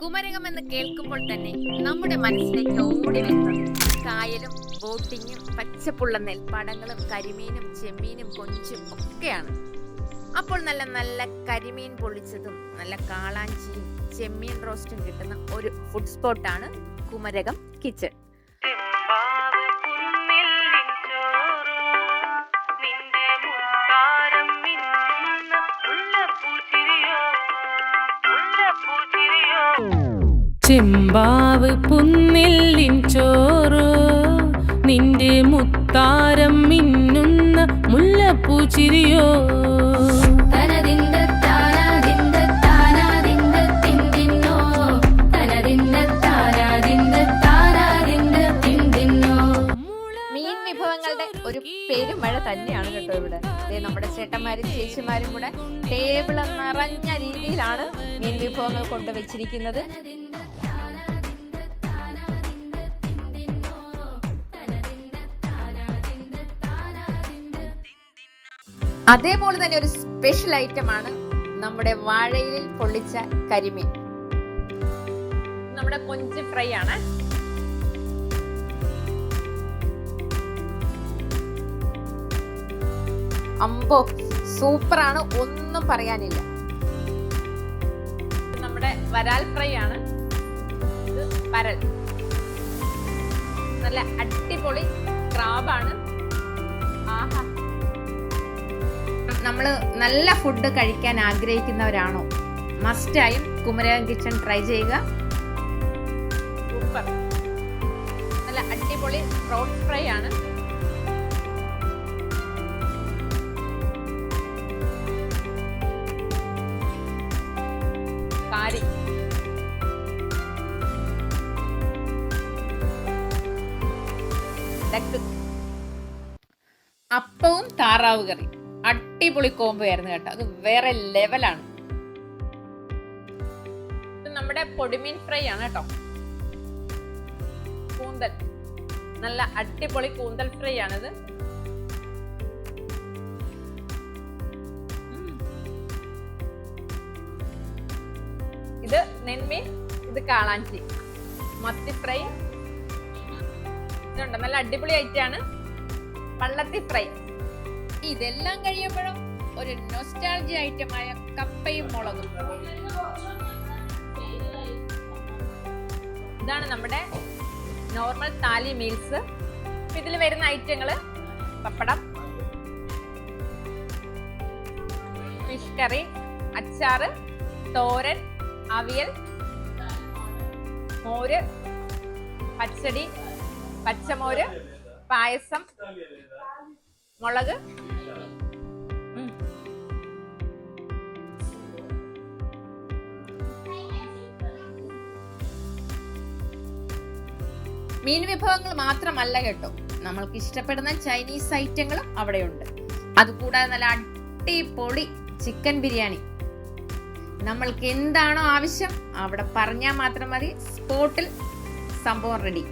കുമരകം എന്ന് കേൾക്കുമ്പോൾ തന്നെ നമ്മുടെ മനസ്സിലേക്ക് ഓടി വരുന്നത് കായലും ബോട്ടിങ്ങും പച്ചപ്പുള്ള നെൽപ്പാടങ്ങളും കരിമീനും ചെമ്മീനും കൊഞ്ചും ഒക്കെയാണ്. അപ്പോൾ നല്ല നല്ല കരിമീൻ പൊള്ളിച്ചതും നല്ല കാളാഞ്ചിയും ചെമ്മീൻ റോസ്റ്റും കിട്ടുന്ന ഒരു ഫുഡ് സ്പോട്ടാണ് കുമരകം കിച്ചൺ. ചെമ്പാവ് പുന്നെല്ലിൻ ചോറോ നിന്റെ മുത്താരം മിന്നുന്ന മുല്ലപ്പൂച്ചിരിയോ. മീൻ വിഭവങ്ങളുടെ ഒരു പെരുമഴ തന്നെയാണ് കേട്ടോ ഇവിടെ. നമ്മുടെ ചേട്ടന്മാരും ചേച്ചിമാരും കൂടെ ടേബിള് നിറഞ്ഞ രീതിയിലാണ് മീൻ വിഭവങ്ങൾ കൊണ്ടുവച്ചിരിക്കുന്നത്. അതേപോലെ തന്നെ ഒരു സ്പെഷ്യൽ ഐറ്റമാണ് നമ്മുടെ വാഴയിലിൽ പൊള്ളിച്ച കരിമീൻ. നമ്മുടെ കൊഞ്ച് ഫ്രൈ ആണ്. അമ്പോ സൂപ്പറാണ്, ഒന്നും പറയാനില്ല. നമ്മുടെ വരാൽ ഫ്രൈ ആണ്. ഇത് പരൽ, നല്ല അടിപൊളി ക്രാബാണ്. ആഹാ, നമ്മൾ നല്ല ഫുഡ് കഴിക്കാൻ ആഗ്രഹിക്കുന്നവരാണോ, മസ്റ്റായും കുമരകം കിച്ചൺ ട്രൈ ചെയ്യുക. സൂപ്പർ, നല്ല അടിപൊളി പ്രോൺ ഫ്രൈ ആണ്. കാരി, അപ്പവും താറാവ് കറി അടിപൊളി കോംബോ ആയിരുന്നു കേട്ടോ. അത് വേറെ ലെവലാണ്. ഇത് നമ്മുടെ പൊടിമീൻ ഫ്രൈ ആണ് കേട്ടോ. കൂന്തൽ, നല്ല അടിപൊളി കൂന്തൽ ഫ്രൈ ആണിത്. ഇത് നെന്മീൻ, ഇത് കാളാഞ്ചി. മത്തി ഫ്രൈ ഇതുണ്ട്, നല്ല അടിപൊളി ഐറ്റാണ്. പള്ളത്തി ഫ്രൈ. ഇതെല്ലാം കഴിയുമ്പോഴും ഒരു നൊസ്റ്റാൾജി ഐറ്റമായ കപ്പയും മുളകും. ഇതാണ് നമ്മുടെ നോർമൽ താലി മീൽസ്. ഇതിൽ വരുന്ന ഐറ്റങ്ങള് പപ്പടം, ഫിഷ് കറി, അച്ചാറ്, തോരൻ, അവിയൽ, മോര്, പച്ചടി, പച്ചമോര്, പായസം, മുളക്. മീൻ വിഭവങ്ങൾ മാത്രമല്ല കേട്ടോ, നമ്മൾക്ക് ഇഷ്ടപ്പെടുന്ന ചൈനീസ് ഐറ്റങ്ങളും അവിടെയുണ്ട്. അതുകൂടാതെ നല്ല അടിപൊളി ചിക്കൻ ബിരിയാണി. നമ്മൾക്ക് എന്താണോ ആവശ്യം അവിടെ പറഞ്ഞാൽ മാത്രം മതി, സ്പോട്ടിൽ സംഭവം റെഡി.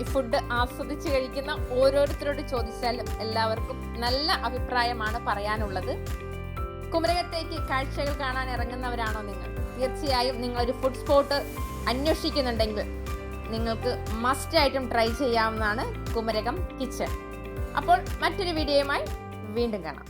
ഈ ഫുഡ് ആസ്വദിച്ച് കഴിക്കുന്ന ഓരോരുത്തരോട് ചോദിച്ചാലും എല്ലാവർക്കും നല്ല അഭിപ്രായമാണ് പറയാനുള്ളത്. കുമരകത്തേക്ക് കാഴ്ചകൾ കാണാൻ ഇറങ്ങുന്നവരാണോ നിങ്ങൾ? തീർച്ചയായും നിങ്ങളൊരു ഫുഡ് സ്പോട്ട് അന്വേഷിക്കുന്നുണ്ടെങ്കിൽ നിങ്ങൾക്ക് മസ്റ്റായിട്ടും ട്രൈ ചെയ്യാവുന്നതാണ് കുമരകം കിച്ചൺ. അപ്പോൾ മറ്റൊരു വീഡിയോയുമായി വീണ്ടും കാണാം.